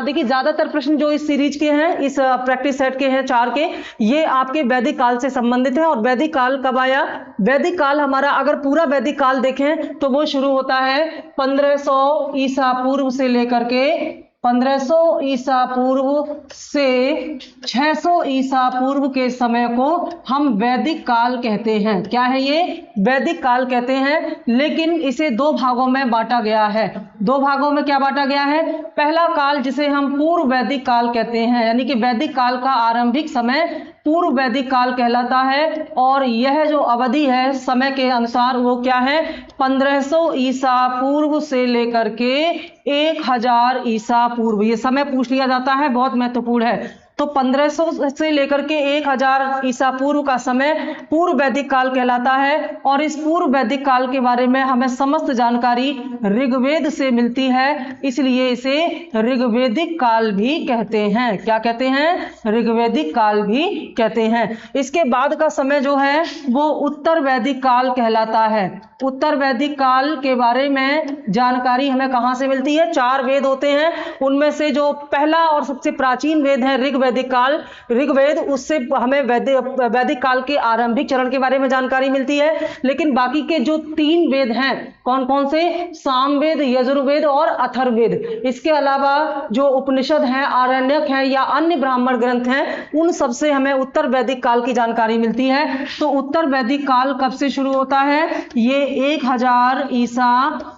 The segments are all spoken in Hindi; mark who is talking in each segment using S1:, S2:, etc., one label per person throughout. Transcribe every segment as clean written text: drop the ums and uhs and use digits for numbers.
S1: देखिए ज्यादातर प्रश्न जो इस सीरीज के हैं, इस प्रैक्टिस सेट के हैं 4 के, ये आपके वैदिक काल से संबंधित है। और वैदिक काल कब आया? वैदिक काल हमारा अगर पूरा वैदिक काल देखें तो वो शुरू होता है 1500 ईसा पूर्व से लेकर के 1500 ईसा पूर्व से 600 ईसा पूर्व के समय को हम वैदिक काल कहते हैं। क्या है ये? वैदिक काल कहते हैं। लेकिन इसे 2 भागों में बांटा गया है। 2 भागों में क्या बांटा गया है? पहला काल जिसे हम पूर्व वैदिक काल कहते हैं, यानी कि वैदिक काल का आरंभिक समय पूर्व वैदिक काल कहलाता है। और यह जो अवधि है समय के अनुसार वो क्या है? 1500 ईसा पूर्व से लेकर के 1000 ईसा पूर्व। ये समय पूछ लिया जाता है, बहुत महत्वपूर्ण है। तो 1500 से लेकर के 1000 ईसा पूर्व का समय पूर्व वैदिक काल कहलाता है। और इस पूर्व वैदिक काल के बारे में हमें समस्त जानकारी ऋग्वेद से मिलती है, इसलिए इसे ऋग्वेदिक काल भी कहते हैं। क्या कहते हैं? ऋग्वेदिक काल भी कहते हैं। इसके बाद का समय जो है वो उत्तर वैदिक काल कहलाता है। उत्तर वैदिक काल के बारे में जानकारी हमें कहां से मिलती है? 4 वेद होते हैं, उनमें से जो पहला और सबसे प्राचीन वेद है ऋग्वैदिक काल, ऋग्वेद, उससे हमें वैदिक काल के आरंभिक चरण के बारे में जानकारी मिलती है। लेकिन बाकी के जो 3 वेद हैं, कौन कौन से? सामवेद, यजुर्वेद और अथर्ववेद। इसके अलावा जो उपनिषद हैं, आरण्यक हैं या अन्य ब्राह्मण ग्रंथ हैं, उन सबसे हमें उत्तर वैदिक काल की जानकारी मिलती है। तो उत्तर वैदिक काल कब से शुरू होता है? ये 1000 ईसा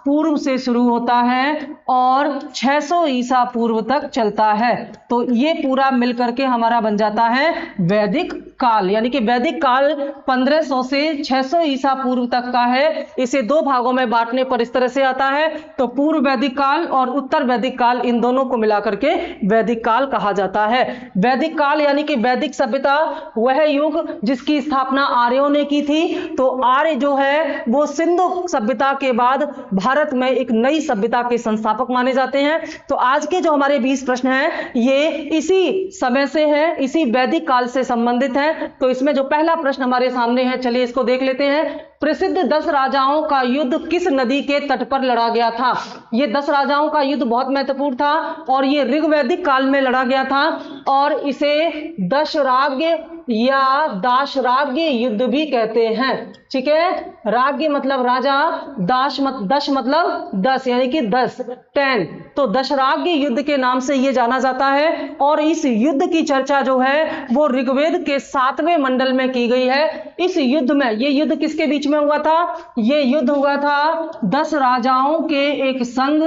S1: पूर्व से शुरू होता है और 600 ईसा पूर्व तक चलता है। तो ये पूरा मिलकर के हमारा बन जाता है वैदिक काल। यानी कि वैदिक काल 1500 से 600 ईसा पूर्व तक का है। इसे 2 भागों में बांटने पर इस तरह से आता है। तो पूर्व वैदिक काल और उत्तर वैदिक काल, इन दोनों को मिलाकर के वैदिक काल कहा जाता है। वैदिक काल यानी कि वैदिक सभ्यता, वह युग जिसकी स्थापना आर्यों ने की थी। तो आर्य जो है वो सिंधु सभ्यता के बाद भारत में एक नई सभ्यता के संस्थापक माने जाते हैं। तो आज के जो हमारे 20 प्रश्न हैं ये इसी समय से है, इसी वैदिक काल से संबंधित है। तो इसमें जो पहला प्रश्न हमारे सामने है, चलिए इसको देख लेते हैं। प्रसिद्ध 10 राजाओं का युद्ध किस नदी के तट पर लड़ा गया था? ये 10 राजाओं का युद्ध बहुत महत्वपूर्ण था और ये ऋग्वैदिक काल में लड़ा गया था। और इसे दशराग्य या दाशराग्य युद्ध भी कहते हैं। ठीक है, राज्य मतलब राजा, दश मतलब 10, यानी कि 10, 10। तो दशराग्य युद्ध के नाम से यह जाना जाता है। और इस युद्ध की चर्चा जो है वो ऋग्वेद के 7वें मंडल में की गई है। इस युद्ध में, ये युद्ध किसके बीच में हुआ था? ये युद्ध हुआ था 10 राजाओं के एक संघ,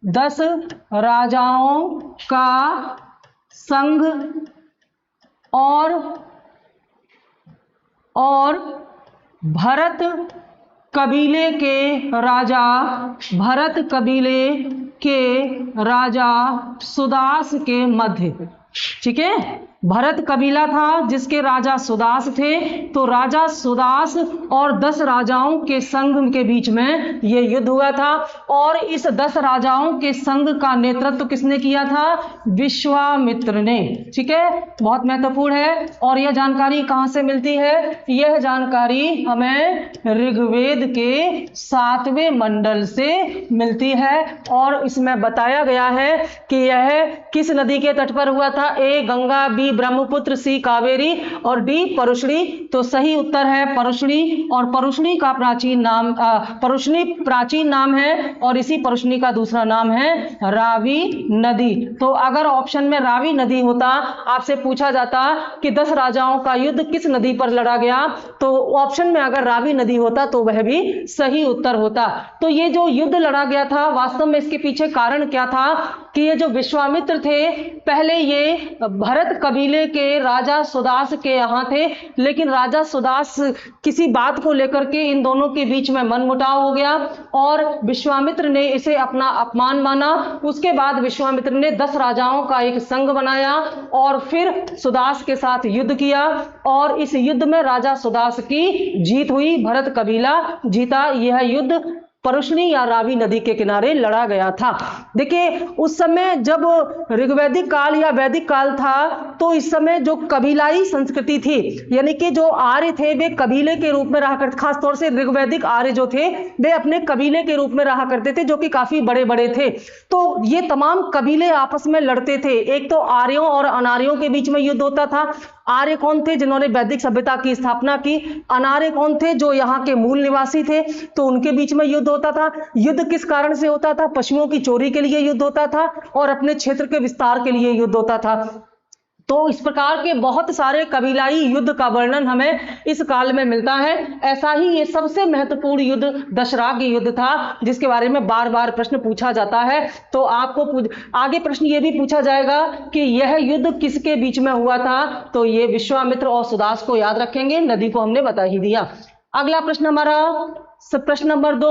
S1: 10 राजाओं का संघ और भरत कबीले के राजा सुदास के मध्य। ठीक है, भरत कबीला था जिसके राजा सुदास थे। तो राजा सुदास और 10 राजाओं के संघ के बीच में यह युद्ध हुआ था। और इस 10 राजाओं के संघ का नेतृत्व किसने किया था? विश्वामित्र ने। ठीक है, बहुत महत्वपूर्ण है। और यह जानकारी कहां से मिलती है? यह जानकारी हमें ऋग्वेद के 7वें मंडल से मिलती है। और इसमें बताया गया है कि यह किस नदी के तट पर हुआ था? ए गंगा, बी ब्रह्मपुत्र, सी कावेरी और डी परुष्णी। तो सही उत्तर है परुष्णी। और परुष्णी का परुष्णी प्राचीन नाम है और इसी परुष्णी का दूसरा नाम है रावी नदी। तो अगर ऑप्शन में रावी नदी होता, आपसे पूछा जाता कि 10 राजाओं का युद्ध किस नदी पर लड़ा गया, तो ऑप्शन में अगर रावी नदी होता तो वह भी सही उत्तर होता। तो ये जो युद्ध लड़ा गया था, वास्तव में इसके पीछे कारण क्या था कि ये जो विश्वामित्र थे, पहले ये भरत कबीले के राजा सुदास के यहाँ थे। लेकिन राजा सुदास किसी बात को लेकर के इन दोनों के बीच में मनमुटाव हो गया और विश्वामित्र ने इसे अपना अपमान माना। उसके बाद विश्वामित्र ने 10 राजाओं का एक संघ बनाया और फिर सुदास के साथ युद्ध किया। और इस युद्ध में राजा सुदास की जीत हुई, भरत कबीला जीता। यह युद्ध परुष्णी या रावी नदी के किनारे लड़ा गया था। देखिए, उस समय जब ऋग्वैदिक काल या वैदिक काल था तो इस समय जो कबीलाई संस्कृति थी, यानी कि जो आर्य थे वे कबीले के रूप में रहा करते, खासतौर से ऋग्वैदिक आर्य जो थे वे अपने कबीले के रूप में रहा करते थे, जो कि काफी बड़े बड़े थे। तो ये तमाम कबीले आपस में लड़ते थे। एक तो आर्यों और अनार्यों के बीच में युद्ध होता था। आर्य कौन थे? जिन्होंने वैदिक सभ्यता की स्थापना की। अनार्य कौन थे? जो यहाँ के मूल निवासी थे, तो उनके बीच में युद्ध होता था। युद्ध किस कारण से होता था? पशुओं की चोरी के लिए युद्ध होता था और अपने क्षेत्र के विस्तार के लिए युद्ध होता था। तो इस प्रकार के बहुत सारे कबीलाई युद्ध का वर्णन हमें इस काल में मिलता है। ऐसा ही ये सबसे महत्वपूर्ण युद्ध दशराग युद्ध था, जिसके बारे में बार बार प्रश्न पूछा जाता है। तो आपको आगे प्रश्न ये भी पूछा जाएगा कि यह युद्ध किसके बीच में हुआ था, तो ये विश्वामित्र और सुदास को याद रखेंगे। नदी को हमने बता ही दिया। अगला प्रश्न हमारा प्रश्न नंबर 2,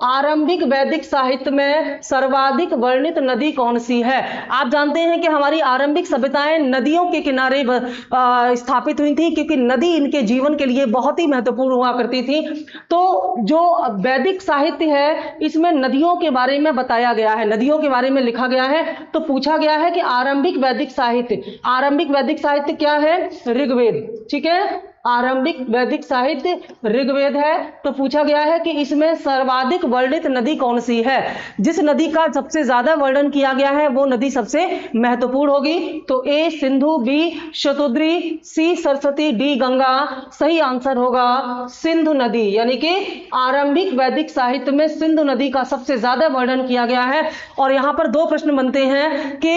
S1: आरंभिक वैदिक साहित्य में सर्वाधिक वर्णित नदी कौन सी है? आप जानते हैं कि हमारी आरंभिक सभ्यताएं नदियों के किनारे स्थापित हुई थी, क्योंकि नदी इनके जीवन के लिए बहुत ही महत्वपूर्ण हुआ करती थी। तो जो वैदिक साहित्य है इसमें नदियों के बारे में बताया गया है, नदियों के बारे में लिखा गया है। तो पूछा गया है कि आरंभिक वैदिक साहित्य क्या है? ऋग्वेद। ठीक है, आरंभिक वैदिक साहित्य ऋग्वेद है। तो पूछा गया है कि इसमें सर्वाधिक वर्णित नदी कौन सी है? जिस नदी का सबसे ज्यादा वर्णन किया गया है वो नदी सबसे महत्वपूर्ण होगी। तो ए सिंधु, बी शतुद्री, सी सरस्वती, डी गंगा। सही आंसर होगा सिंधु नदी, यानी कि आरंभिक वैदिक साहित्य में सिंधु नदी का सबसे ज्यादा वर्णन किया गया है। और यहाँ पर 2 प्रश्न बनते हैं कि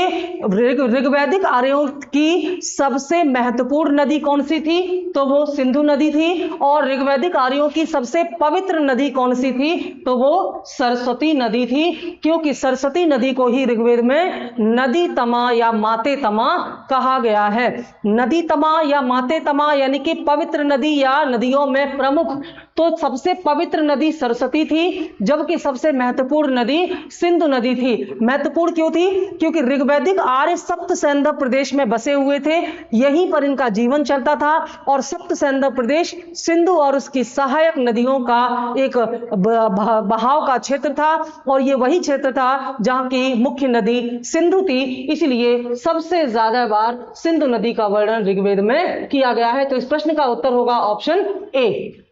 S1: ऋग्वैदिक आर्यों की सबसे महत्वपूर्ण नदी कौन सी थी? तो वो सिंधु नदी थी। और ऋग्वैदिक आर्यों की सबसे पवित्र नदी कौन सी थी? तो वो सरस्वती नदी थी, क्योंकि सरस्वती नदी को ही ऋग्वेद में नदी तमा या माते तमा कहा गया है। नदी तमा या माते तमा यानी कि पवित्र नदी या नदियों में प्रमुख। तो सबसे पवित्र नदी सरस्वती थी, जबकि सबसे महत्वपूर्ण नदी सिंधु नदी थी। महत्वपूर्ण क्यों थी? क्योंकि ऋग्वैदिक आर्य सप्त सैंधव प्रदेश में बसे हुए थे, यहीं पर इनका जीवन चलता था। और सप्त सैंधव प्रदेश सिंधु और उसकी सहायक नदियों का एक बहाव का क्षेत्र था, और ये वही क्षेत्र था जहां की मुख्य नदी सिंधु थी। इसलिए सबसे ज्यादा बार सिंधु नदी का वर्णन ऋग्वेद में किया गया है। तो इस प्रश्न का उत्तर होगा ऑप्शन ए।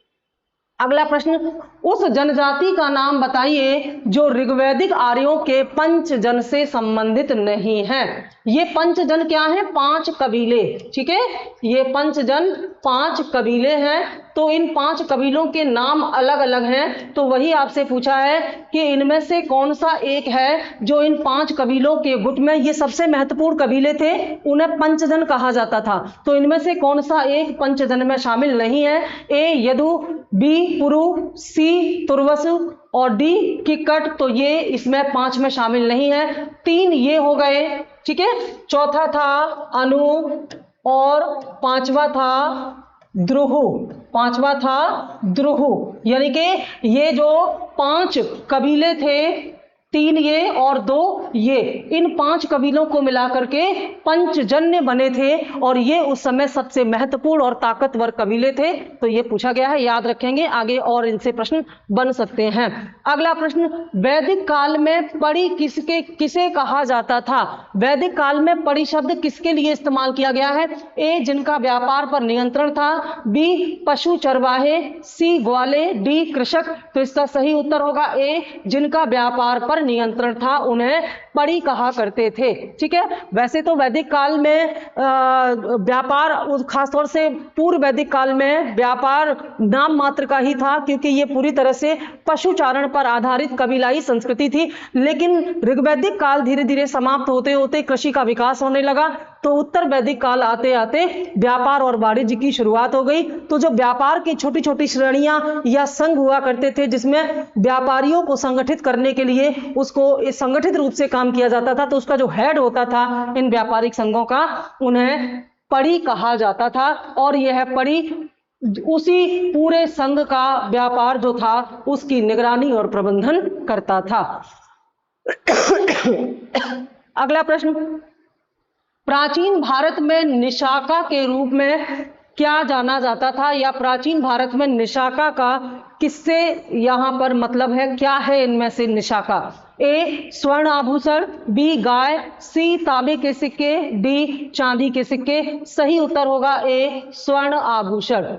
S1: अगला प्रश्न, उस जनजाति का नाम बताइए जो ऋग्वैदिक आर्यों के पंचजन से संबंधित नहीं है। ये पंचजन क्या है? 5 कबीले। ठीक है, ये पंचजन 5 कबीले हैं। तो इन 5 कबीलों के नाम अलग अलग हैं। तो वही आपसे पूछा है कि इनमें से कौन सा एक है जो इन 5 कबीलों के गुट में, ये सबसे महत्वपूर्ण कबीले थे, उन्हें पंचजन कहा जाता था। तो इनमें से कौन सा एक पंचजन में शामिल नहीं है? ए यदु, बी पुरु, सी तुर्वसु और डी किक्कट। तो ये इसमें 5 में शामिल नहीं है। 3 ये हो गए। ठीक है, चौथा था अनु और पांचवा था द्रुहु। यानी कि ये जो 5 कबीले थे, 3 ये और 2 ये, इन 5 कबीलों को मिलाकर के पंचजन्य बने थे, और ये उस समय सबसे महत्वपूर्ण और ताकतवर कबीले थे। तो ये पूछा गया है, याद रखेंगे, आगे और इनसे प्रश्न बन सकते हैं। अगला प्रश्न, वैदिक काल में पड़ी किसे कहा जाता था? वैदिक काल में पड़ी शब्द किसके लिए इस्तेमाल किया गया है? ए जिनका व्यापार पर नियंत्रण था, बी पशु चरवाहे, सी ग्वाले, डी कृषक। तो इसका सही उत्तर होगा ए जिनका व्यापार पर नियंत्रण था, उन्हें पड़ी कहा करते थे। ठीक है, वैसे तो वैदिक काल में व्यापार, खासतौर से पूर्व वैदिक काल में व्यापार नाम मात्र का ही था, क्योंकि ये पूरी तरह से पशुचारण पर आधारित कबीलाई संस्कृति थी। लेकिन ऋग्वैदिक काल धीरे धीरे समाप्त होते होते कृषि का विकास होने लगा। तो उत्तर वैदिक काल आते आते व्यापार और वाणिज्य की शुरुआत हो गई। तो जो व्यापार की छोटी छोटी श्रेणियां या संघ हुआ करते थे, जिसमें व्यापारियों को संगठित करने के लिए उसको संगठित रूप से काम किया जाता था, तो उसका जो हेड होता था इन व्यापारिक संघों का, उन्हें पड़ी कहा जाता था। और यह पड़ी उसी पूरे संघ का व्यापार जो था उसकी निगरानी और प्रबंधन करता था। अगला प्रश्न, प्राचीन भारत में निशाका के रूप में क्या जाना जाता था? या प्राचीन भारत में निशाका का किससे यहां पर मतलब है, क्या है इनमें से निशाका? ए स्वर्ण आभूषण, बी गाय, सी तांबे के सिक्के, डी चांदी के सिक्के। सही उत्तर होगा ए स्वर्ण आभूषण।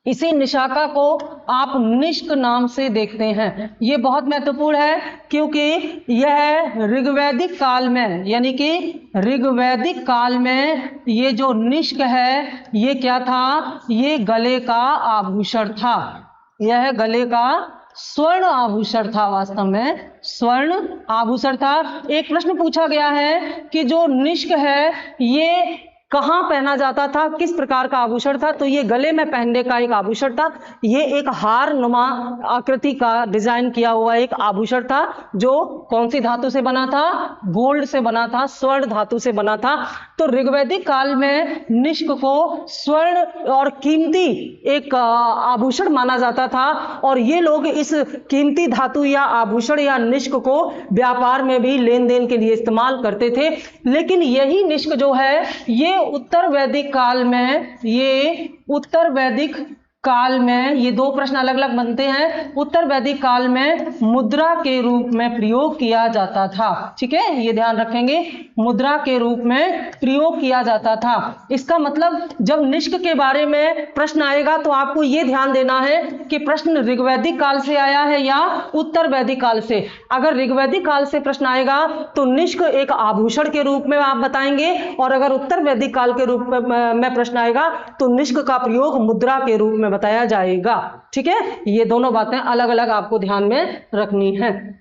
S1: इसी निशाका को आप निष्क नाम से देखते हैं। ये बहुत महत्वपूर्ण है क्योंकि यह ऋग्वैदिक काल में, यानी कि ऋग्वैदिक काल में ये जो निष्क है ये क्या था, ये गले का आभूषण था। यह गले का स्वर्ण आभूषण था, वास्तव में स्वर्ण आभूषण था। एक प्रश्न पूछा गया है कि जो निष्क है ये कहाँ पहना जाता था, किस प्रकार का आभूषण था, तो ये गले में पहनने का एक आभूषण था। ये एक हार नुमा आकृति का डिजाइन किया हुआ एक आभूषण था जो कौन सी धातु से बना था, गोल्ड से बना था, स्वर्ण धातु से बना था। तो ऋग्वैदिक काल में निष्क को स्वर्ण और कीमती एक आभूषण माना जाता था और ये लोग इस कीमती धातु या आभूषण या निष्क को व्यापार में भी लेन देन के लिए इस्तेमाल करते थे। लेकिन यही निष्क जो है ये उत्तर वैदिक काल में, ये उत्तर वैदिक काल में, ये दो प्रश्न अलग अलग बनते हैं। उत्तर वैदिक काल में मुद्रा के रूप में प्रयोग किया जाता था। ठीक है, ये ध्यान रखेंगे, मुद्रा के रूप में प्रयोग किया जाता था। इसका मतलब जब निष्क के बारे में प्रश्न आएगा तो आपको ये ध्यान देना है कि प्रश्न ऋग्वैदिक काल से आया है या उत्तर वैदिक काल से। अगर ऋग्वैदिक काल से प्रश्न आएगा तो निष्क एक आभूषण के रूप में आप बताएंगे और अगर उत्तर वैदिक काल के रूप में प्रश्न आएगा तो निष्क का प्रयोग मुद्रा के रूप में बताया जाएगा। ठीक है, ये दोनों बातें अलग अलग आपको ध्यान में रखनी है।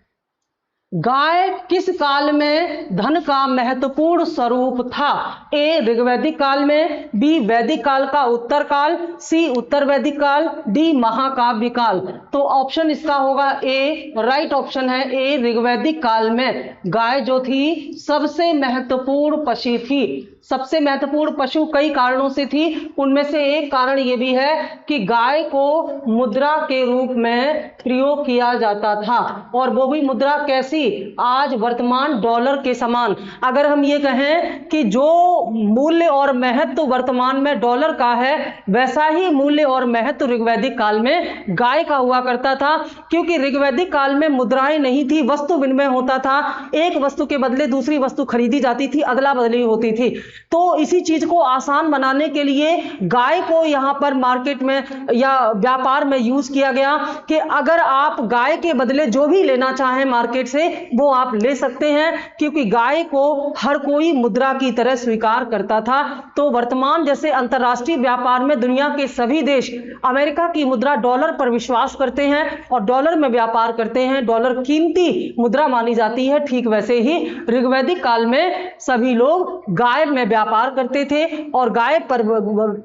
S1: गाय किस काल में धन का महत्वपूर्ण स्वरूप था? ए ऋग्वैदिक काल में, बी वैदिक काल का उत्तर काल, सी उत्तर वैदिक काल, डी महाकाव्य काल। तो ऑप्शन इसका होगा ए, राइट ऑप्शन है ए, ऋग्वैदिक काल में गाय जो थी सबसे महत्वपूर्ण पशु थी। सबसे महत्वपूर्ण पशु कई कारणों से थी, उनमें से एक कारण यह भी है कि गाय को मुद्रा के रूप में प्रयोग किया जाता था और वो भी मुद्रा कैसी, आज वर्तमान डॉलर के समान। अगर हम ये कहें कि जो मूल्य और महत्व वर्तमान में डॉलर का है वैसा ही मूल्य और महत्व ऋग्वैदिक काल में गाय का हुआ करता था, क्योंकि ऋग्वैदिक काल में मुद्राएं नहीं थी, वस्तु विनिमय होता था, एक वस्तु के बदले दूसरी वस्तु खरीदी जाती थी, अदला बदली होती थी। तो इसी चीज को आसान बनाने के लिए गाय को यहां पर मार्केट में या व्यापार में यूज किया गया कि अगर आप गाय के बदले जो भी लेना चाहें मार्केट से वो आप ले सकते हैं, क्योंकि गाय को हर कोई मुद्रा की तरह स्वीकार करता था। तो वर्तमान जैसे अंतरराष्ट्रीय व्यापार में दुनिया के सभी देश अमेरिका की मुद्रा डॉलर पर विश्वास करते हैं और डॉलर में व्यापार करते हैं, डॉलर कीमती मुद्रा मानी जाती है। ठीक वैसे ही ऋग्वैदिक काल में सभी लोग गाय में व्यापार करते थे और गाय पर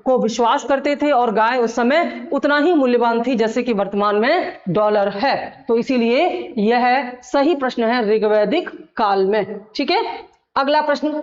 S1: को विश्वास करते थे और गाय उस समय उतना ही मूल्यवान थी जैसे कि वर्तमान में डॉलर है। तो इसीलिए यह सही प्रश्न है ऋग्वैदिक काल में। ठीक है, अगला प्रश्न,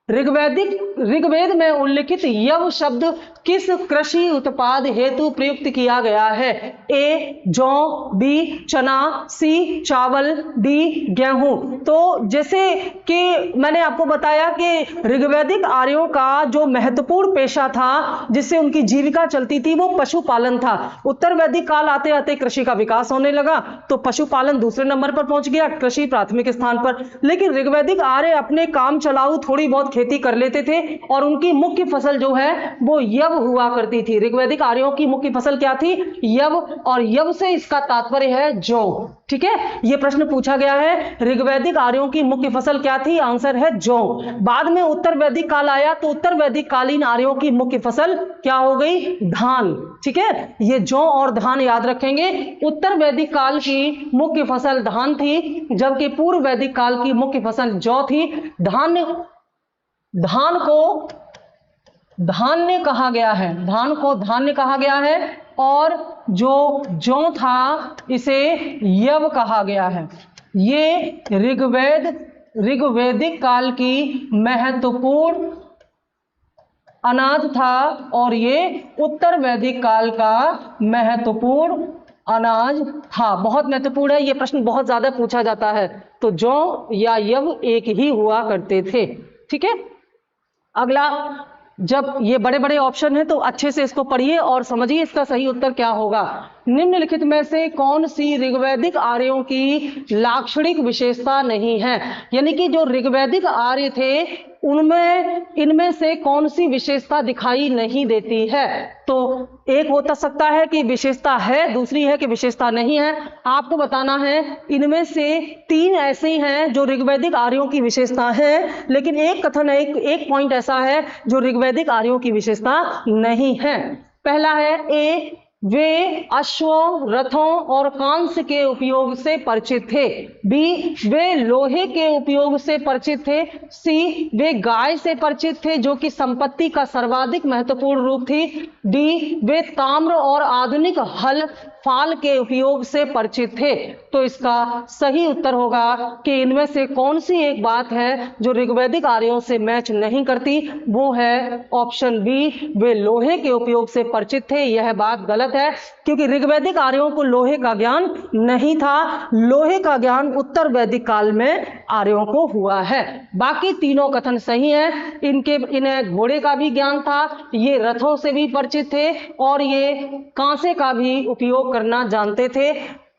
S1: ऋग्वेद में उल्लिखित यव शब्द किस कृषि उत्पाद हेतु प्रयुक्त किया गया है? ए जौ, बी चना, सी चावल, डी गेहूं। तो जैसे कि मैंने आपको बताया कि ऋग्वैदिक आर्यों का जो महत्वपूर्ण पेशा था जिससे उनकी जीविका चलती थी वो पशुपालन था। उत्तर वैदिक काल आते आते कृषि का विकास होने लगा तो पशुपालन दूसरे नंबर पर पहुंच गया, कृषि प्राथमिक स्थान पर। लेकिन ऋग्वैदिक आर्य अपने काम चलाऊ थोड़ी बहुत खेती कर लेते थे और उनकी मुख्य फसल जो है वो यव हुआ करती थी। ऋग्वैदिक आर्यों की मुख्य फसल क्या थी? यव, और यव से इसका तात्पर्य है जौ। ठीक है, यह प्रश्न पूछा गया है ऋग्वैदिक आर्यों की मुख्य फसल क्या थी? आंसर है जौ। बाद में उत्तर वैदिक काल आया तो उत्तर वैदिक कालीन आर्यों की मुख्य फसल क्या हो गई? धान। ठीक है, ये जौ और धान याद रखेंगे। उत्तर वैदिक काल की मुख्य फसल धान थी जबकि पूर्व वैदिक काल की मुख्य फसल जौ थी। धान को धान्य कहा गया है, धान को धान्य कहा गया है और जो जौ था इसे यव कहा गया है। ये ऋग्वैदिक काल की महत्वपूर्ण अनाज था और ये उत्तर वैदिक काल का महत्वपूर्ण अनाज था। बहुत महत्वपूर्ण है, ये प्रश्न बहुत ज्यादा पूछा जाता है। तो जौ या यव एक ही हुआ करते थे। ठीक है, अगला, जब ये बड़े बड़े ऑप्शन है तो अच्छे से इसको पढ़िए और समझिए इसका सही उत्तर क्या होगा। निम्नलिखित में से कौन सी ऋग्वैदिक आर्यों की लाक्षणिक विशेषता नहीं है? यानी कि जो ऋग्वैदिक आर्य थे उनमें इनमें से कौन सी विशेषता दिखाई नहीं देती है? तो एक हो सकता है कि विशेषता है, दूसरी है कि विशेषता नहीं है। आपको बताना है इनमें से 3 ऐसे हैं जो ऋग्वैदिक आर्यों की विशेषता है, लेकिन एक कथन एक पॉइंट ऐसा है जो ऋग्वैदिक आर्यों की विशेषता नहीं है। पहला है ए, वे अश्वों, रथों और कांस्य के उपयोग से परिचित थे। बी, वे लोहे के उपयोग से परिचित थे। सी, वे गाय से परिचित थे जो कि संपत्ति का सर्वाधिक महत्वपूर्ण रूप थी। डी, वे ताम्र और आधुनिक हल फाल के उपयोग से परिचित थे। तो इसका सही उत्तर होगा कि इनमें से कौन सी एक बात है जो ऋग्वैदिक आर्यों से मैच नहीं करती, वो है ऑप्शन बी, वे लोहे के उपयोग से परिचित थे। यह बात गलत है क्योंकि ऋग्वैदिक आर्यों को लोहे का ज्ञान नहीं था। लोहे का ज्ञान उत्तर वैदिक काल में आर्यों को हुआ है। बाकी तीनों कथन सही हैं। इन्हें घोड़े का भी ज्ञान था, ये रथों से भी परिचित थे और ये कांसे का भी उपयोग करना जानते थे।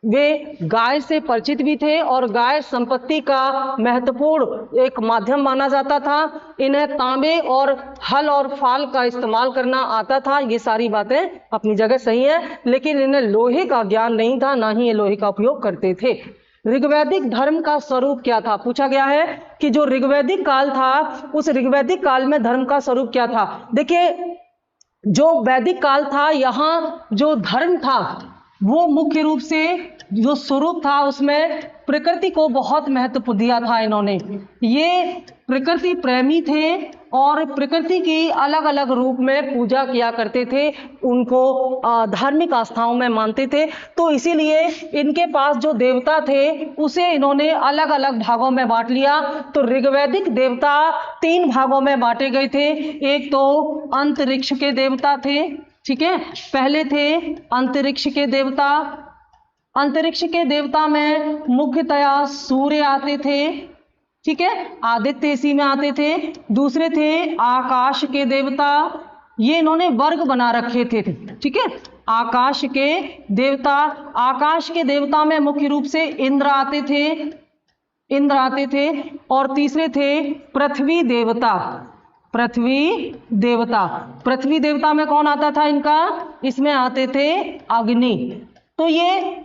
S1: वे गाय से परिचित भी थे और गाय संपत्ति का महत्वपूर्ण एक माध्यम माना जाता था। इन्हें तांबे और हल और फाल का इस्तेमाल करना आता था। ये सारी बातें अपनी जगह सही है, लेकिन इन्हें लोहे का ज्ञान नहीं था, ना ही ये लोहे का उपयोग करते थे। ऋग्वैदिक धर्म का स्वरूप क्या था? पूछा गया है कि जो ऋग्वैदिक काल था उस ऋग्वैदिक काल में धर्म का स्वरूप क्या था। देखिए, जो वैदिक काल था यहाँ जो धर्म था वो मुख्य रूप से जो स्वरूप था उसमें प्रकृति को बहुत महत्व दिया था। इन्होंने ये प्रकृति प्रेमी थे और प्रकृति की अलग अलग रूप में पूजा किया करते थे, उनको धार्मिक आस्थाओं में मानते थे। तो इसीलिए इनके पास जो देवता थे उसे इन्होंने अलग अलग भागों में बांट लिया। तो ऋग्वैदिक देवता 3 भागों में बांटे गए थे। एक तो अंतरिक्ष के देवता थे, ठीक है, पहले थे अंतरिक्ष के देवता। अंतरिक्ष के देवता में मुख्यतया सूर्य आते थे, ठीक है, आदित्य इसी में आते थे। दूसरे थे आकाश के देवता, ये इन्होंने वर्ग बना रखे थे, ठीक है, आकाश के देवता। आकाश के देवता में मुख्य रूप से इंद्र आते थे। और तीसरे थे पृथ्वी देवता। पृथ्वी देवता में कौन आता था इनका? इसमें आते थे अग्नि। तो ये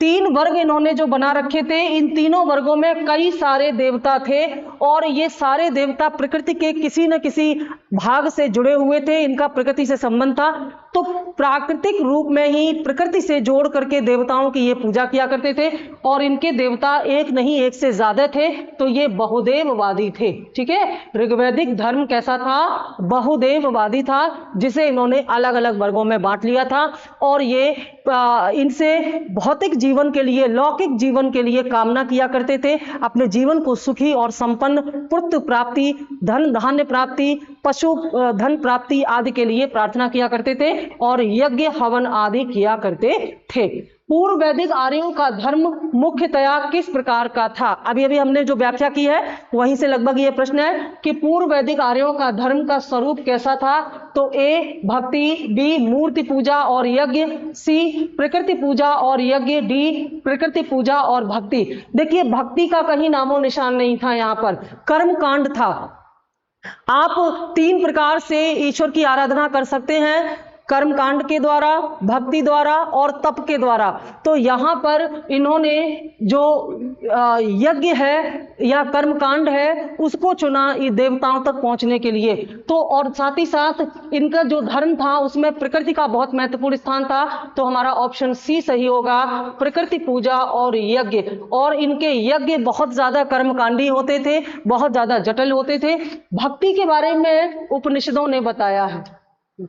S1: 3 वर्ग इन्होंने जो बना रखे थे, इन तीनों वर्गों में कई सारे देवता थे और ये सारे देवता प्रकृति के किसी न किसी भाग से जुड़े हुए थे, इनका प्रकृति से संबंध था। तो प्राकृतिक रूप में ही प्रकृति से जोड़ करके देवताओं की ये पूजा किया करते थे और इनके देवता एक नहीं एक से ज्यादा थे। तो ये बहुदेववादी थे, ठीक है। ऋग्वैदिक धर्म कैसा था? बहुदेववादी था, जिसे इन्होंने अलग अलग वर्गों में बांट लिया था और ये इनसे भौतिक जीवन के लिए, लौकिक जीवन के लिए कामना किया करते थे। अपने जीवन को सुखी और संपन्न, पुत्र प्राप्ति, धन धान्य प्राप्ति, पशु धन प्राप्ति आदि के लिए प्रार्थना किया करते थे और यज्ञ हवन आदि किया करते थे। पूर्व वैदिक आर्यों का धर्म मुख्यतया किस प्रकार का था? अभी अभी हमने जो व्याख्या की है वहीं से लगभग ये प्रश्न है कि पूर्व वैदिक आर्यों का धर्म का स्वरूप कैसा था। तो ए भक्ति, बी मूर्ति पूजा और यज्ञ, सी प्रकृति पूजा और यज्ञ, डी प्रकृति पूजा और भक्ति। देखिए, भक्ति का कहीं नामो निशान नहीं था, यहाँ पर कर्म कांड था। आप 3 प्रकार से ईश्वर की आराधना कर सकते हैं, कर्म कांड के द्वारा, भक्ति द्वारा और तप के द्वारा। तो यहाँ पर इन्होंने जो यज्ञ है या कर्म कांड है उसको चुना देवताओं तक पहुंचने के लिए। तो और साथ ही साथ इनका जो धर्म था उसमें प्रकृति का बहुत महत्वपूर्ण स्थान था। तो हमारा ऑप्शन सी सही होगा, प्रकृति पूजा और यज्ञ। और इनके यज्ञ बहुत ज्यादा कर्मकांडी होते थे, बहुत ज्यादा जटिल होते थे। भक्ति के बारे में उपनिषदों ने बताया है,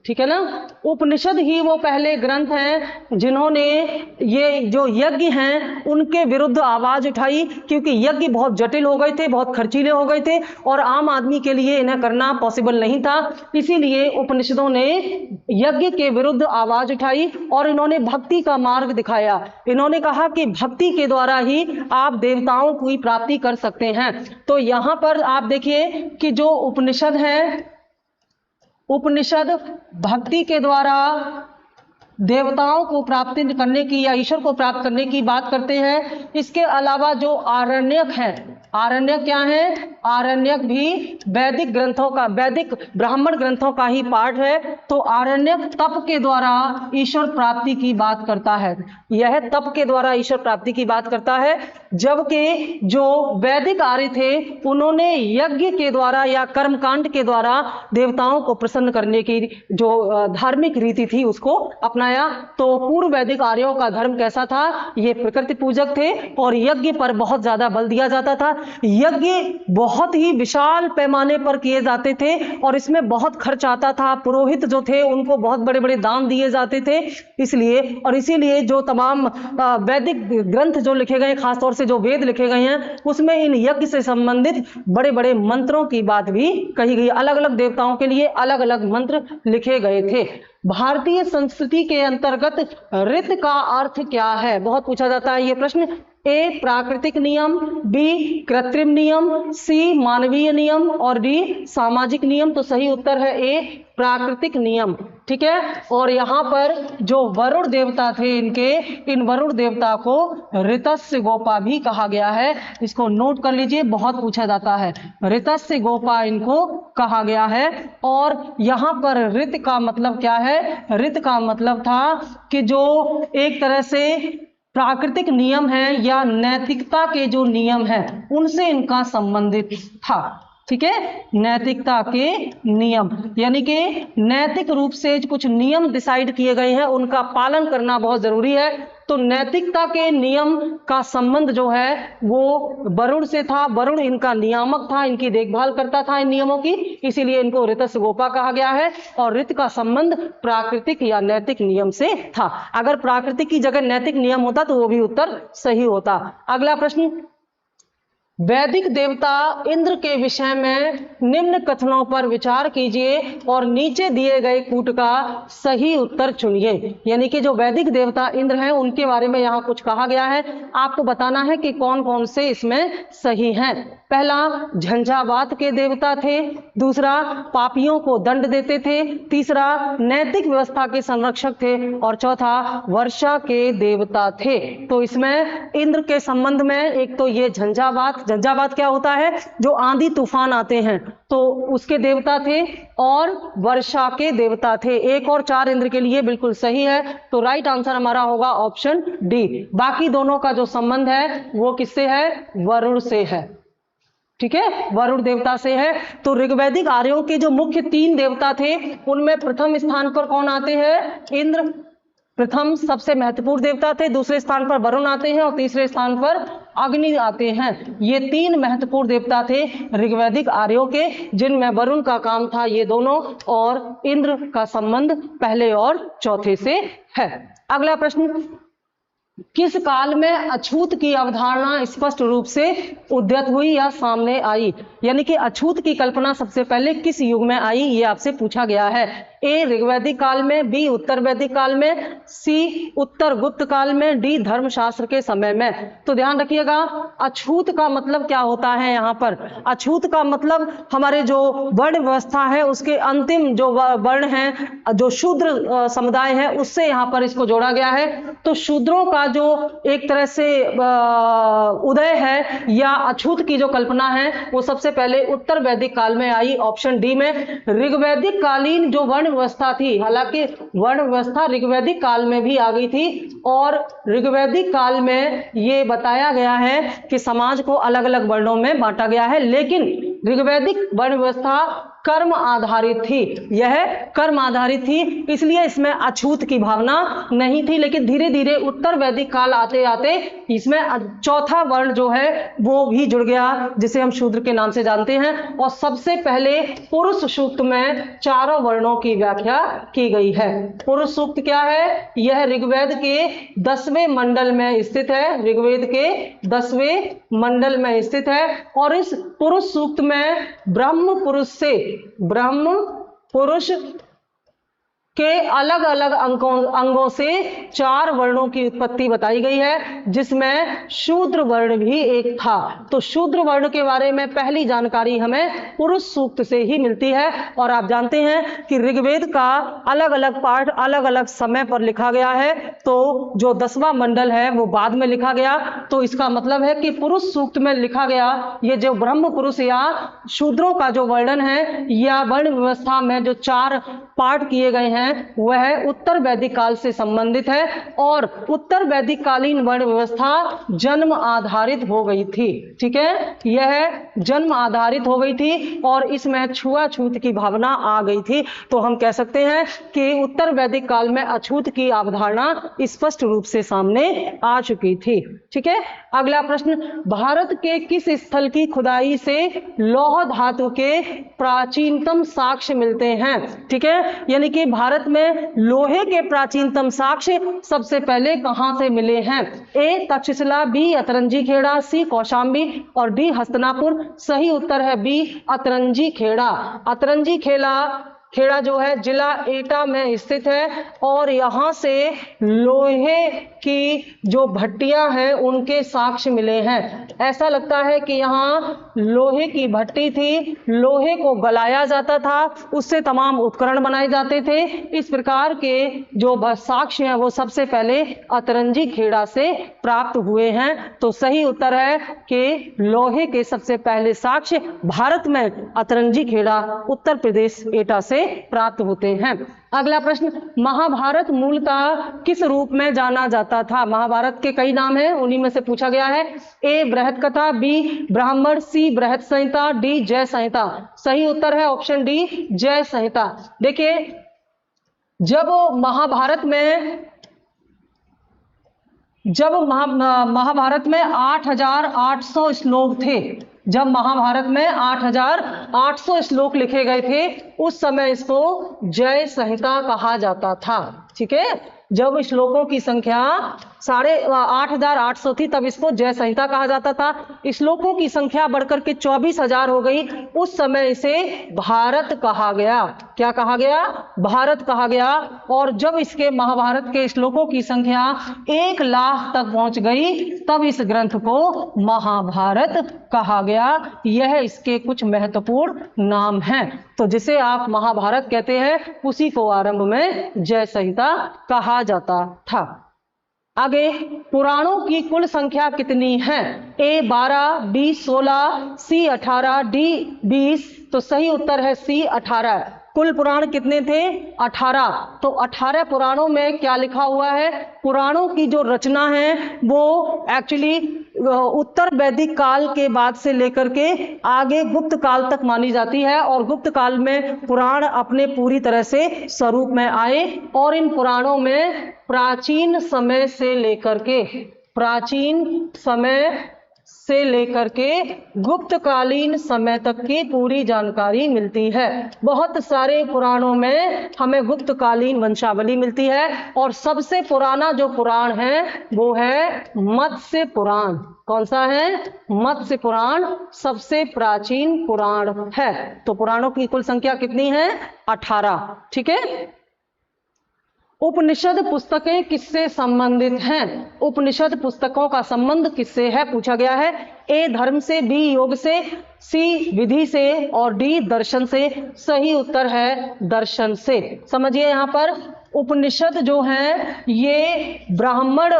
S1: ठीक है ना। उपनिषद ही वो पहले ग्रंथ हैं जिन्होंने ये जो यज्ञ हैं उनके विरुद्ध आवाज उठाई, क्योंकि यज्ञ बहुत जटिल हो गए थे, बहुत खर्चीले हो गए थे और आम आदमी के लिए इन्हें करना पॉसिबल नहीं था। इसीलिए उपनिषदों ने यज्ञ के विरुद्ध आवाज उठाई और इन्होंने भक्ति का मार्ग दिखाया। इन्होंने कहा कि भक्ति के द्वारा ही आप देवताओं की प्राप्ति कर सकते हैं। तो यहाँ पर आप देखिए कि जो उपनिषद है, उपनिषद भक्ति के द्वारा देवताओं को प्राप्ति करने की या ईश्वर को प्राप्त करने की बात करते हैं। इसके अलावा जो आरण्यक है, आरण्यक क्या है? आरण्यक भी वैदिक ग्रंथों का, वैदिक ब्राह्मण ग्रंथों का ही पार्ट है। तो आरण्यक तप के द्वारा ईश्वर प्राप्ति की बात करता है, यह तप के द्वारा ईश्वर प्राप्ति की बात करता है। जबकि जो वैदिक आर्य थे उन्होंने यज्ञ के द्वारा या कर्मकांड के द्वारा देवताओं को प्रसन्न करने की जो धार्मिक रीति थी उसको अपनाया। तो पूर्व वैदिक आर्यों का धर्म कैसा था? ये प्रकृति पूजक थे और यज्ञ पर बहुत ज्यादा बल दिया जाता था। यज्ञ बहुत ही विशाल पैमाने पर किए जाते थे और इसमें बहुत खर्च आता था। पुरोहित जो थे उनको बहुत बड़े बड़े दान दिए जाते थे। इसलिए और इसीलिए जो तमाम वैदिक ग्रंथ जो लिखे गए, खासतौर से जो वेद लिखे गए हैं, उसमें इन यज्ञ से संबंधित बड़े बड़े मंत्रों की बात भी कही गई। अलग अलग देवताओं के लिए अलग अलग मंत्र लिखे गए थे। भारतीय संस्कृति के अंतर्गत ऋत का अर्थ क्या है? बहुत पूछा जाता है ये प्रश्न। ए प्राकृतिक नियम, बी कृत्रिम नियम, सी मानवीय नियम और डी सामाजिक नियम। तो सही उत्तर है ए प्राकृतिक नियम। ठीक है। और यहाँ पर जो वरुण देवता थे इन वरुण देवता को ऋतस्य गोपा भी कहा गया है। इसको नोट कर लीजिए, बहुत पूछा जाता है। ऋतस्य गोपा इनको कहा गया है। और यहाँ पर ऋत का मतलब क्या है? ऋत का मतलब था कि जो एक तरह से प्राकृतिक नियम है या नैतिकता के जो नियम है उनसे इनका संबंधित था। ठीक है, नैतिकता के नियम, यानी कि नैतिक रूप से कुछ नियम डिसाइड किए गए हैं, उनका पालन करना बहुत जरूरी है। तो नैतिकता के नियम का संबंध जो है वो वरुण से था। वरुण इनका नियामक था, इनकी देखभाल करता था इन नियमों की, इसीलिए इनको ऋतस्य गोपा कहा गया है। और ऋत का संबंध प्राकृतिक या नैतिक नियम से था। अगर प्राकृतिक की जगह नैतिक नियम होता तो वो भी उत्तर सही होता। अगला प्रश्न, वैदिक देवता इंद्र के विषय में निम्न कथनों पर विचार कीजिए और नीचे दिए गए कूट का सही उत्तर चुनिए। यानी कि जो वैदिक देवता इंद्र हैं उनके बारे में यहाँ कुछ कहा गया है, आपको बताना है कि कौन कौन से इसमें सही हैं। पहला, झंझावात के देवता थे। दूसरा, पापियों को दंड देते थे। तीसरा, नैतिक व्यवस्था के संरक्षक थे। और चौथा, वर्षा के देवता थे। तो इसमें इंद्र के संबंध में एक तो ये झंझावात क्या होता है? जो आंधी तूफान आते हैं तो उसके देवता थे, और वर्षा के देवता थे। 1 और 4 इंद्र के लिए बिल्कुल सही है। तो राइट आंसर हमारा होगा ऑप्शन डी। बाकी दोनों का जो संबंध है वो किससे है? वरुण से है। ठीक है, वरुण देवता से है। तो ऋग्वैदिक आर्यों के जो मुख्य 3 देवता थे उनमें प्रथम स्थान पर कौन आते हैं? इंद्र प्रथम सबसे महत्वपूर्ण देवता थे। दूसरे स्थान पर वरुण आते हैं और तीसरे स्थान पर अग्नि आते हैं। ये 3 महत्वपूर्ण देवता थे ऋग्वैदिक आर्यों के, जिनमें वरुण का काम था ये दोनों, और इंद्र का संबंध पहले और चौथे से है। अगला प्रश्न, किस काल में अछूत की अवधारणा स्पष्ट रूप से उद्यत हुई या सामने आई? यानी कि अछूत की कल्पना सबसे पहले किस युग में आई, ये आपसे पूछा गया है। ए ऋग्वैदिक काल में, बी उत्तर वैदिक काल में, सी उत्तर गुप्त काल में, डी धर्मशास्त्र के समय में। तो ध्यान रखिएगा, अछूत का मतलब क्या होता है यहाँ पर? अछूत का मतलब हमारे जो वर्ण व्यवस्था है उसके अंतिम जो वर्ण है, जो शूद्र समुदाय है, उससे यहाँ पर इसको जोड़ा गया है। तो शूद्रों का जो एक तरह से उदय है या अछूत की जो कल्पना है वो सबसे पहले उत्तर वैदिक काल में आई, ऑप्शन डी में। ऋग्वैदिक कालीन जो वर्ण व्यवस्था थी, हालांकि वर्ण व्यवस्था ऋग्वैदिक काल में भी आ गई थी, और ऋग्वैदिक काल में ये बताया गया है कि समाज को अलग अलग वर्णों में बांटा गया है, लेकिन ऋग्वैदिक वर्ण व्यवस्था कर्म आधारित थी। यह कर्म आधारित थी, इसलिए इसमें अछूत की भावना नहीं थी। लेकिन धीरे धीरे उत्तर वैदिक काल आते आते इसमें चौथा वर्ण जो है वो भी जुड़ गया, जिसे हम शूद्र के नाम से जानते हैं। और सबसे पहले पुरुष सूक्त में 4 वर्णों की व्याख्या की गई है। पुरुष सूक्त क्या है? यह ऋग्वेद के 10वें मंडल में स्थित है। ऋग्वेद के 10वें मंडल में स्थित है। और इस पुरुष सूक्त में ब्रह्म पुरुष के अलग अलग अंगों से 4 वर्णों की उत्पत्ति बताई गई है, जिसमें शूद्र वर्ण भी एक था। तो शूद्र वर्ण के बारे में पहली जानकारी हमें पुरुष सूक्त से ही मिलती है। और आप जानते हैं कि ऋग्वेद का अलग अलग पाठ अलग अलग समय पर लिखा गया है, तो जो 10वां मंडल है वो बाद में लिखा गया। तो इसका मतलब है कि पुरुष सूक्त में लिखा गया ये जो ब्रह्म पुरुष या शूद्रों का जो वर्णन है या वर्ण व्यवस्था में जो 4 पाठ किए गए हैं वह उत्तर वैदिक काल से संबंधित है। और उत्तर वैदिक कालीन वर्ण व्यवस्था जन्म आधारित हो गई थी। ठीक है, यह जन्म आधारित हो गई थी और इसमें छुआछूत की भावना आ गई थी। तो हम कह सकते हैं कि उत्तर वैदिक काल में अछूत की अवधारणा स्पष्ट रूप से सामने आ चुकी थी। ठीक है, अगला प्रश्न, भारत के किस स्थल की खुदाई से लौह धातु के प्राचीनतम साक्ष्य मिलते हैं? ठीक है, यानी कि भारत में लोहे के प्राचीनतम साक्ष्य सबसे पहले कहां से मिले हैं? ए तक्षशिला, बी अतरंजी खेड़ा, सी कौशाम्बी और डी हस्तिनापुर। सही उत्तर है बी अतरंजी खेड़ा। अतरंजी खेड़ा जो है जिला एटा में स्थित है और यहाँ से लोहे की जो भट्टियां हैं उनके साक्ष्य मिले हैं। ऐसा लगता है कि यहाँ लोहे की भट्टी थी, लोहे को गलाया जाता था, उससे तमाम उपकरण बनाए जाते थे। इस प्रकार के जो साक्ष्य हैं वो सबसे पहले अतरंजी खेड़ा से प्राप्त हुए हैं। तो सही उत्तर है कि लोहे के सबसे पहले साक्ष्य भारत में अतरंजी खेड़ा उत्तर प्रदेश एटा से प्राप्त होते हैं। अगला प्रश्न, महाभारत मूलतः किस रूप में जाना जाता था? महाभारत के कई नाम हैं, उन्हीं में से पूछा गया है। ए बृहत कथा, बी ब्राह्मण, सी बृहत संहिता, डी जय संहिता। सही उत्तर है ऑप्शन डी जय संहिता। देखिए, जब महाभारत में 8,800 श्लोक थे, जब महाभारत में 8,800 श्लोक लिखे गए थे उस समय इसको जय संहिता कहा जाता था। ठीक है, जब श्लोकों की संख्या 8,800 थी तब इसको जय संहिता कहा जाता था। श्लोकों की संख्या बढ़कर के 24,000 हो गई, उस समय इसे भारत कहा गया। क्या कहा गया? भारत कहा गया। और जब इसके महाभारत के श्लोकों की संख्या 1 लाख तक पहुंच गई तब इस ग्रंथ को महाभारत कहा गया। यह इसके कुछ महत्वपूर्ण नाम हैं। तो जिसे आप महाभारत कहते हैं उसी को आरंभ में जय संहिता कहा जाता था। आगे, पुराणों की कुल संख्या कितनी है? ए 12, बी 16, सी 18, डी 20। तो सही उत्तर है सी 18। कुल पुराण कितने थे? 18। तो 18 पुराणों में क्या लिखा हुआ है? पुराणों की जो रचना है वो एक्चुअली उत्तर वैदिक काल के बाद से लेकर के आगे गुप्त काल तक मानी जाती है। और गुप्त काल में पुराण अपने पूरी तरह से स्वरूप में आए और इन पुराणों में प्राचीन समय से लेकर के गुप्तकालीन समय तक की पूरी जानकारी मिलती है। बहुत सारे पुराणों में हमें गुप्तकालीन वंशावली मिलती है और सबसे पुराना जो पुराण है वो है मत्स्य पुराण। कौन सा है? मत्स्य पुराण सबसे प्राचीन पुराण है। तो पुराणों की कुल संख्या कितनी है? 18। ठीक है। उपनिषद पुस्तकें किससे संबंधित हैं? उपनिषद पुस्तकों का संबंध किससे है पूछा गया है। ए धर्म से, बी योग से, सी विधि से और डी दर्शन से। सही उत्तर है दर्शन से। समझिए, यहाँ पर उपनिषद जो है ये ब्राह्मण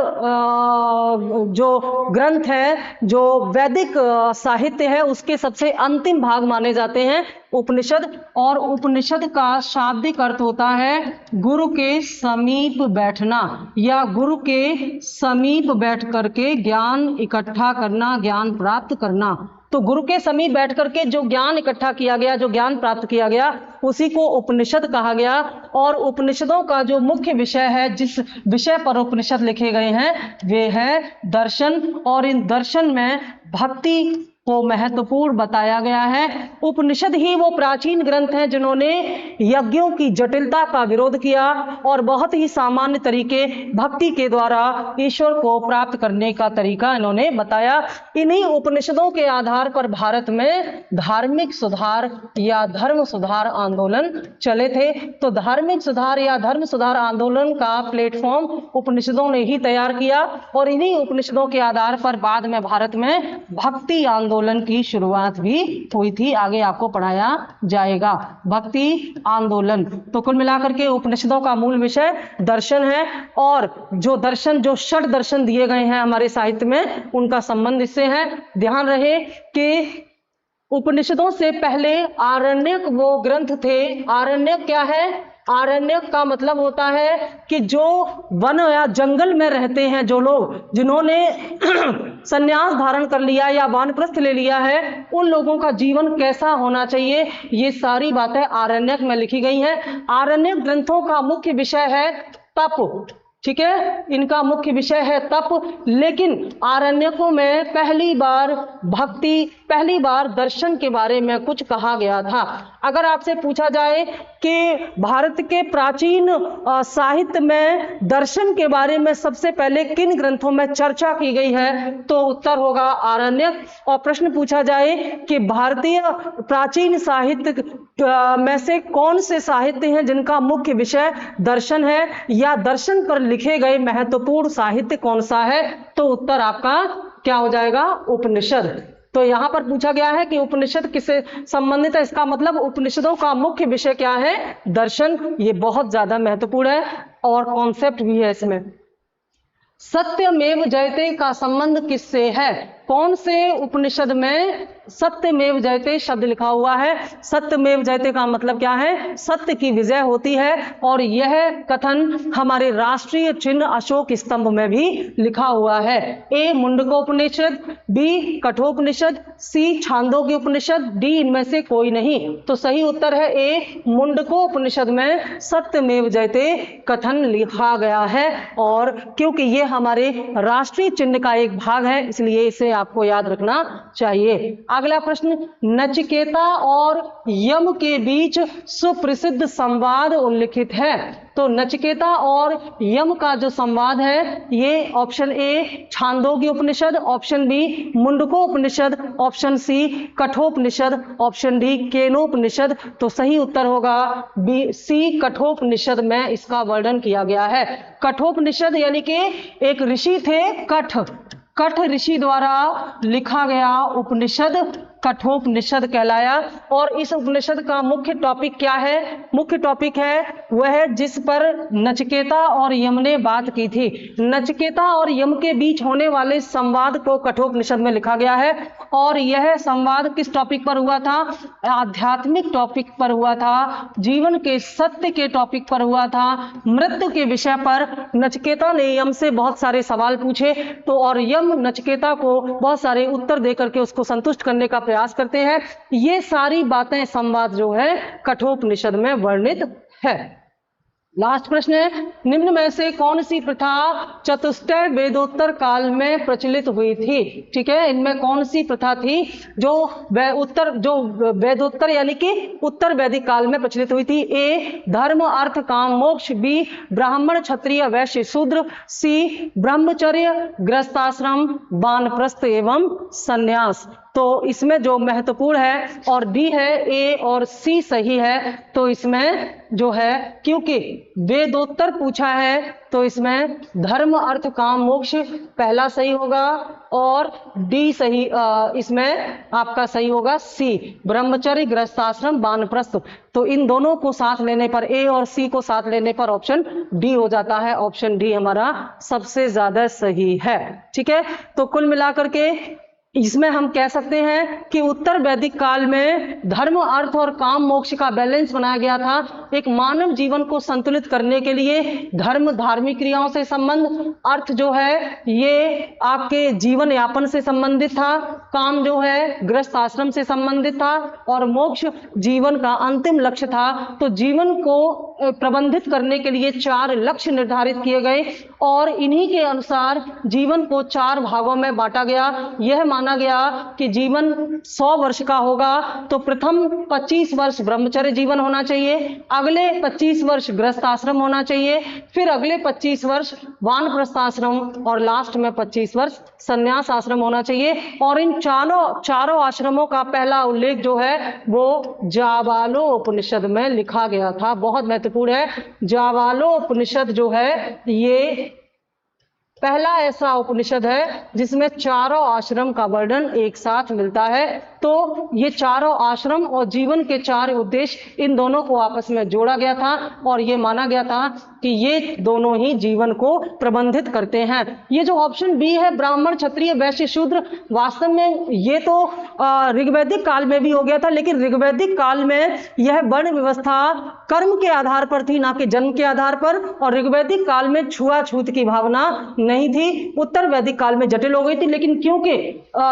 S1: जो ग्रंथ है, जो वैदिक साहित्य है उसके सबसे अंतिम भाग माने जाते हैं उपनिषद। और उपनिषद का शाब्दिक अर्थ होता है गुरु के समीप बैठना या गुरु के समीप बैठ करके ज्ञान इकट्ठा करना, ज्ञान प्राप्त करना। तो गुरु के समीप बैठ करके जो ज्ञान इकट्ठा किया गया, जो ज्ञान प्राप्त किया गया, उसी को उपनिषद कहा गया। और उपनिषदों का जो मुख्य विषय है, जिस विषय पर उपनिषद लिखे गए हैं, वे है दर्शन। और इन दर्शन में भक्ति को महत्वपूर्ण बताया गया है। उपनिषद ही वो प्राचीन ग्रंथ हैं जिन्होंने यज्ञों की जटिलता का विरोध किया और बहुत ही सामान्य तरीके भक्ति के द्वारा ईश्वर को प्राप्त करने का तरीका इन्होंने बताया। इन्हीं उपनिषदों के आधार पर भारत में धार्मिक सुधार या धर्म सुधार आंदोलन चले थे। तो धार्मिक सुधार या धर्म सुधार आंदोलन का प्लेटफॉर्म उपनिषदों ने ही तैयार किया और इन्हीं उपनिषदों के आधार पर बाद में भारत में भक्ति आंदोलन की शुरुआत भी हुई थी। आगे आपको पढ़ाया जाएगा भक्ति आंदोलन। तो कुल मिलाकर के उपनिषदों का मूल विषय दर्शन है और जो दर्शन, जो षट दर्शन दिए गए हैं हमारे साहित्य में, उनका संबंध इससे है। ध्यान रहे कि उपनिषदों से पहले आरण्यक वो ग्रंथ थे। आरण्यक क्या है? आरण्यक का मतलब होता है कि जो वन या जंगल में रहते हैं जो लोग, जिन्होंने संन्यास धारण कर लिया या वानप्रस्थ ले लिया है, उन लोगों का जीवन कैसा होना चाहिए, ये सारी बातें आरण्यक में लिखी गई हैं। आरण्यक ग्रंथों का मुख्य विषय है तप। ठीक है, इनका मुख्य विषय है तप। लेकिन आरण्यकों में पहली बार भक्ति, पहली बार दर्शन के बारे में कुछ कहा गया था। अगर आपसे पूछा जाए कि भारत के प्राचीन साहित्य में दर्शन के बारे में सबसे पहले किन ग्रंथों में चर्चा की गई है, तो उत्तर होगा आरण्यक। और प्रश्न पूछा जाए कि भारतीय प्राचीन साहित्य में से कौन से साहित्य हैं जिनका मुख्य विषय दर्शन है या दर्शन पर लिखे गए महत्वपूर्ण साहित्य कौन सा है, तो उत्तर आपका क्या हो जाएगा? उपनिषद। तो यहां पर पूछा गया है कि उपनिषद किससे संबंधित है, इसका मतलब उपनिषदों का मुख्य विषय क्या है? दर्शन। ये बहुत ज्यादा महत्वपूर्ण है और कॉन्सेप्ट भी है इसमें। सत्यमेव जयते का संबंध किससे है? कौन से उपनिषद में सत्यमेव जयते शब्द लिखा हुआ है? सत्यमेव जयते का मतलब क्या है? सत्य की विजय होती है। और यह कथन हमारे राष्ट्रीय चिन्ह अशोक स्तंभ में भी लिखा हुआ है। ए मुंडकोपनिषद, बी कठोपनिषद, सी छांदोग्य उपनिषद, डी इनमें से कोई नहीं। तो सही उत्तर है ए मुंडकोपनिषद में सत्यमेव जयते कथन लिखा गया है। और क्योंकि ये हमारे राष्ट्रीय चिन्ह का एक भाग है, इसलिए इसे आपको याद रखना चाहिए। अगला प्रश्न, नचिकेता और यम के बीच सुप्रसिद्ध संवाद उल्लिखित है। तो नचिकेता और यम का जो संवाद है, ये option A Chandogya Upanishad, option B Mundakopanishad, option C Kathopanishad, option D Kenopanishad. तो सही उत्तर होगा बी सी कठोपनिषद में इसका वर्णन किया गया है। कठोपनिषद यानी कि एक ऋषि थे कठ ऋषि द्वारा लिखा गया उपनिषद कठोपनिषद कहलाया। और इस उपनिषद का मुख्य टॉपिक क्या है? मुख्य टॉपिक है वह जिस पर नचिकेता और यम ने बात की थी। नचिकेता और यम के बीच होने वाले संवाद को कठोपनिषद में लिखा गया है। और यह संवाद किस टॉपिक पर हुआ था? आध्यात्मिक टॉपिक पर हुआ था, जीवन के सत्य के टॉपिक पर हुआ था, मृत्यु के विषय पर। नचिकेता ने यम से बहुत सारे सवाल पूछे, तो और यम नचिकेता को बहुत सारे उत्तर देकर के उसको संतुष्ट करने का प्रयास करते हैं। ये सारी बातें, संवाद जो है कठोपनिषद में वर्णित है। लास्ट प्रश्न है, निम्न में से कौन सी प्रथा चतुष्टय वेदोत्तर काल में प्रचलित हुई थी? ठीक है, इनमें कौन सी प्रथा थी जो वेदोत्तर यानी कि उत्तर वैदिक काल में प्रचलित हुई थी? ए धर्म अर्थ काम मोक्ष, बी ब्राह्मण क्षत्रिय वैश्य शूद्र, सी ब्रह्मचर्य गृहस्थाश्रम वानप्रस्थ एवं संन्यास। तो इसमें जो महत्वपूर्ण है और डी है, ए और सी सही है। तो इसमें जो है, क्योंकि वेदोत्तर पूछा है, तो इसमें धर्म अर्थ काम मोक्ष पहला सही होगा और डी सही, इसमें आपका सही होगा सी ब्रह्मचर्य गृहस्थाश्रम वानप्रस्थ। तो इन दोनों को साथ लेने पर, ए और सी को साथ लेने पर ऑप्शन डी हो जाता है। ऑप्शन डी हमारा सबसे ज्यादा सही है। ठीक है, तो कुल मिलाकर के इसमें हम कह सकते हैं कि उत्तर वैदिक काल में धर्म अर्थ और काम मोक्ष का बैलेंस बनाया गया था। एक मानव जीवन को संतुलित करने के लिए धर्म धार्मिक क्रियाओं से संबंध, अर्थ जो है ये आपके जीवन यापन से संबंधित था, काम जो है गृहस्थ आश्रम से संबंधित था और मोक्ष जीवन का अंतिम लक्ष्य था। तो जीवन को प्रबंधित करने के लिए 4 लक्ष्य निर्धारित किए गए और इन्हीं के अनुसार जीवन को 4 भागों में बांटा गया। यह माना गया कि जीवन 100 वर्ष का होगा तो प्रथम 25 वर्ष ब्रह्मचर्य जीवन होना चाहिए, अगले 25 वर्ष गृहस्थ आश्रम होना चाहिए, फिर अगले 25 वर्ष वानप्रस्थ आश्रम और लास्ट में 25 वर्ष संन्यास आश्रम होना चाहिए। और इन चारों आश्रमों का पहला उल्लेख जो है वो जाबालो उपनिषद में लिखा गया था। बहुत महत्वपूर्ण है, जाबालो उपनिषद जो है ये पहला ऐसा उपनिषद है जिसमें चारों आश्रम का वर्णन एक साथ मिलता है। तो ये चारों आश्रम और जीवन के 4 उद्देश्य इन दोनों को आपस में जोड़ा गया था और ये माना गया था कि ये दोनों ही जीवन को प्रबंधित करते हैं। ये जो ऑप्शन बी है ब्राह्मण क्षत्रिय वैश्य शूद्र, वास्तव में ये तो ऋग्वैदिक काल में भी हो गया था, लेकिन ऋग्वैदिक काल में यह वर्ण व्यवस्था कर्म के आधार पर थी, ना कि जन्म के आधार पर। और ऋग्वैदिक काल में छुआछूत की भावना नहीं थी, उत्तर वैदिक काल में जटिल हो गई थी। लेकिन क्योंकि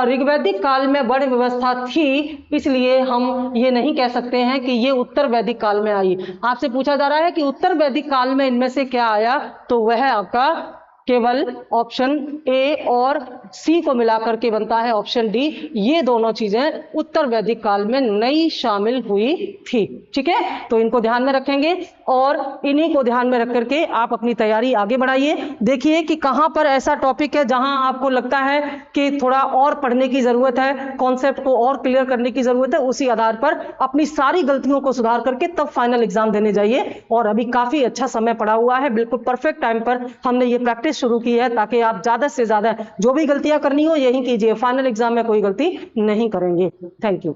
S1: ऋग्वैदिक काल में वर्ण व्यवस्था थी इसलिए हम ये नहीं कह सकते हैं कि ये उत्तर वैदिक काल में आई। आपसे पूछा जा रहा है कि उत्तर वैदिक काल में इनमें से क्या आया, तो वह आपका केवल ऑप्शन ए और सी को मिलाकर के बनता है ऑप्शन डी। ये दोनों चीजें उत्तर वैदिक काल में नई शामिल हुई थी। ठीक है, तो इनको ध्यान में रखेंगे और इन्हीं को ध्यान में रख करके आप अपनी तैयारी आगे बढ़ाइए। देखिए कि कहां पर ऐसा टॉपिक है जहां आपको लगता है कि थोड़ा और पढ़ने की जरूरत है, कॉन्सेप्ट को और क्लियर करने की जरूरत है, उसी आधार पर अपनी सारी गलतियों को सुधार करके तब फाइनल एग्जाम देने जाइए। और अभी काफी अच्छा समय पड़ा हुआ है, बिल्कुल परफेक्ट टाइम पर हमने ये प्रैक्टिस शुरू की है ताकि आप ज्यादा से ज्यादा जो भी गलतियां करनी हो यही कीजिए, फाइनल एग्जाम में कोई गलती नहीं करेंगे। Thank you.